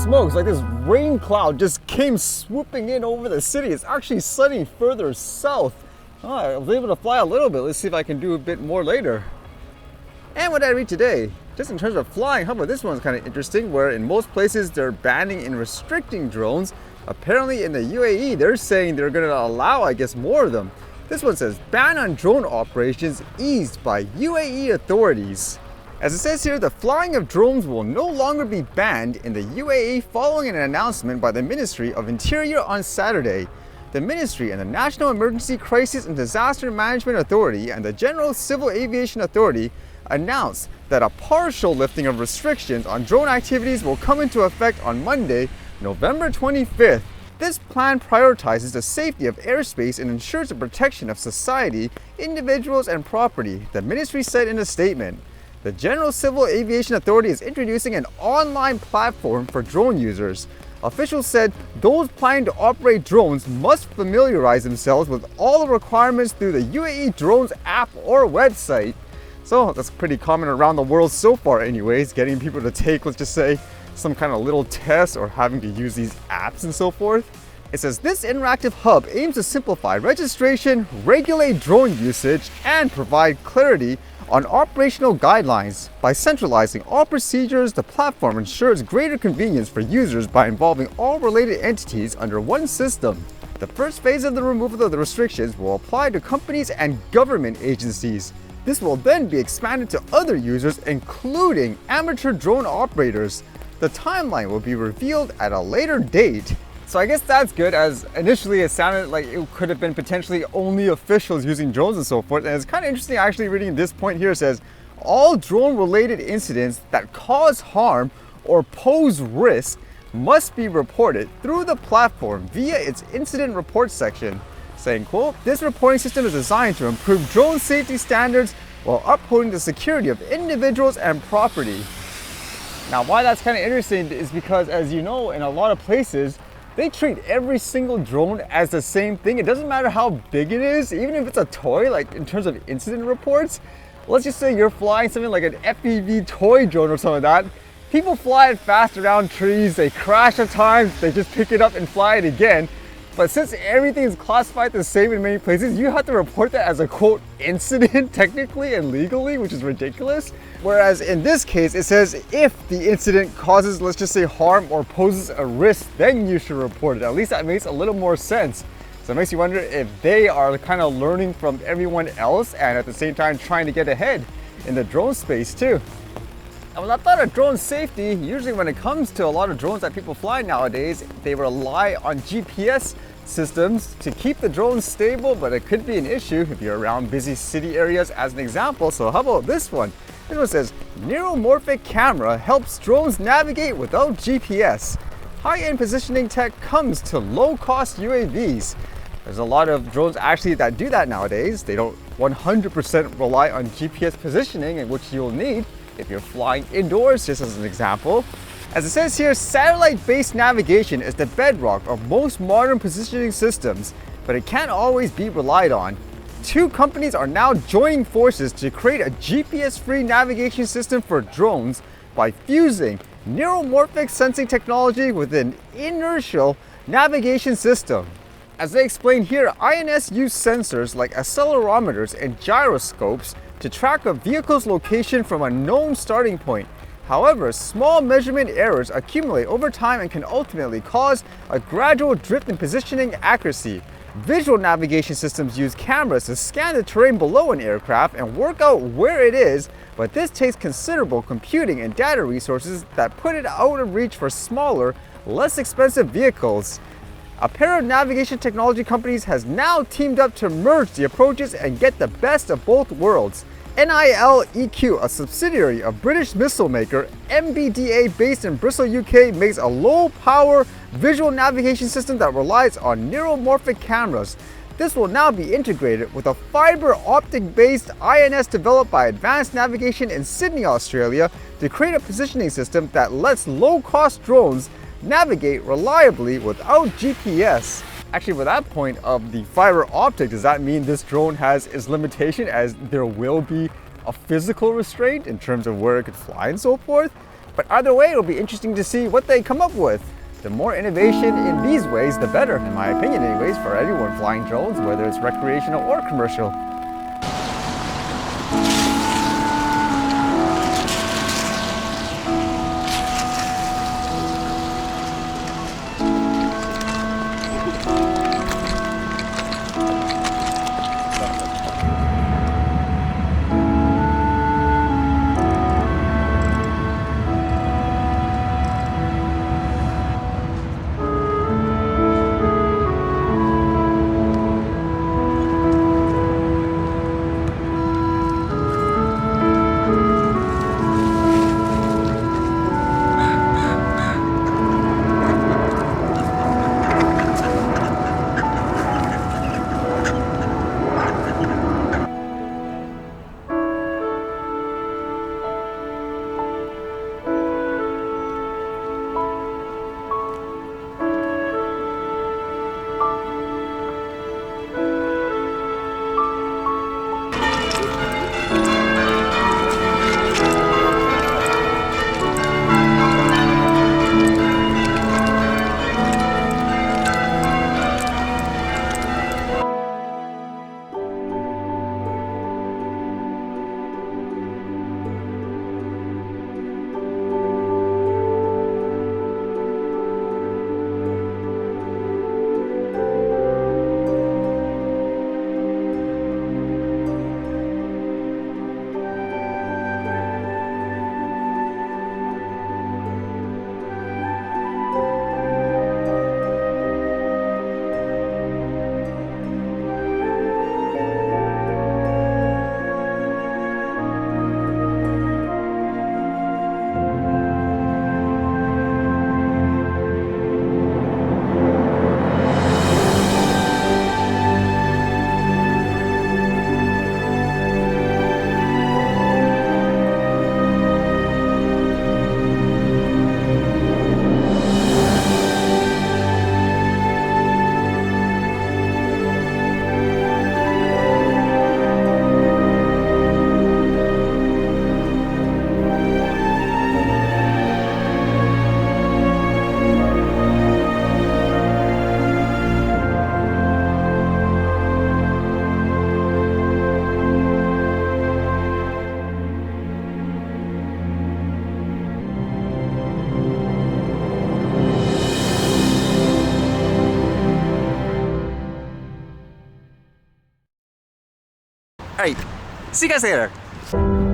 smokes, like this rain cloud just came swooping in over the city. It's actually sunny further south. Oh, I was able to fly a little bit. Let's see if I can do a bit more later. And what did I read today? Just in terms of flying, how about this one's kind of interesting, where in most places they're banning and restricting drones. Apparently in the UAE, they're saying they're going to allow, I guess, more of them. This one says, ban on drone operations eased by UAE authorities. As it says here, the flying of drones will no longer be banned in the UAE following an announcement by the Ministry of Interior on Saturday. The Ministry and the National Emergency Crisis and Disaster Management Authority and the General Civil Aviation Authority announced that a partial lifting of restrictions on drone activities will come into effect on Monday, November 25th. This plan prioritizes the safety of airspace and ensures the protection of society, individuals, and property, the ministry said in a statement. The General Civil Aviation Authority is introducing an online platform for drone users. Officials said those planning to operate drones must familiarize themselves with all the requirements through the UAE Drones app or website. So that's pretty common around the world so far anyways, getting people to take, let's just say, some kind of little test or having to use these apps and so forth. It says this interactive hub aims to simplify registration, regulate drone usage, and provide clarity on operational guidelines. By centralizing all procedures, the platform ensures greater convenience for users by involving all related entities under one system. The first phase of the removal of the restrictions will apply to companies and government agencies. This will then be expanded to other users, including amateur drone operators. The timeline will be revealed at a later date. So I guess that's good, as initially it sounded like it could have been potentially only officials using drones and so forth. And it's kind of interesting actually reading this point here. It says, all drone related incidents that cause harm or pose risk must be reported through the platform via its incident report section. Saying, quote, this reporting system is designed to improve drone safety standards while upholding the security of individuals and property. Now, why that's kind of interesting is because, as you know, in a lot of places, they treat every single drone as the same thing. It doesn't matter how big it is, even if it's a toy, like in terms of incident reports. Let's just say you're flying something like an FPV toy drone or something like that. People fly it fast around trees, they crash at times, they just pick it up and fly it again. But since everything is classified the same in many places, you have to report that as a quote incident technically and legally, which is ridiculous. Whereas in this case, it says if the incident causes, let's just say, harm or poses a risk, then you should report it. At least that makes a little more sense. So it makes you wonder if they are kind of learning from everyone else and at the same time trying to get ahead in the drone space too. And when I thought of drone safety, usually when it comes to a lot of drones that people fly nowadays, they rely on GPS systems to keep the drones stable, but it could be an issue if you're around busy city areas as an example. So how about this one? This one says, Neuromorphic camera helps drones navigate without GPS. High-end positioning tech comes to low-cost UAVs. There's a lot of drones actually that do that nowadays. They don't 100% rely on GPS positioning, which you'll need if you're flying indoors, just as an example. As it says here, satellite-based navigation is the bedrock of most modern positioning systems, but it can't always be relied on. Two companies are now joining forces to create a GPS-free navigation system for drones by fusing neuromorphic sensing technology with an inertial navigation system. As they explain here, INS use sensors like accelerometers and gyroscopes to track a vehicle's location from a known starting point. However, small measurement errors accumulate over time and can ultimately cause a gradual drift in positioning accuracy. Visual navigation systems use cameras to scan the terrain below an aircraft and work out where it is, but this takes considerable computing and data resources that put it out of reach for smaller, less expensive vehicles. A pair of navigation technology companies has now teamed up to merge the approaches and get the best of both worlds. NILEQ, a subsidiary of British missile maker MBDA based in Bristol, UK, makes a low-power visual navigation system that relies on neuromorphic cameras. This will now be integrated with a fiber optic-based INS developed by Advanced Navigation in Sydney, Australia, to create a positioning system that lets low-cost drones navigate reliably without GPS. Actually, with that point of the fiber optic, does that mean this drone has its limitation as there will be a physical restraint in terms of where it could fly and so forth? But either way, it'll be interesting to see what they come up with. The more innovation in these ways, the better, in my opinion anyways, for anyone flying drones, whether it's recreational or commercial. Alright, see you guys later.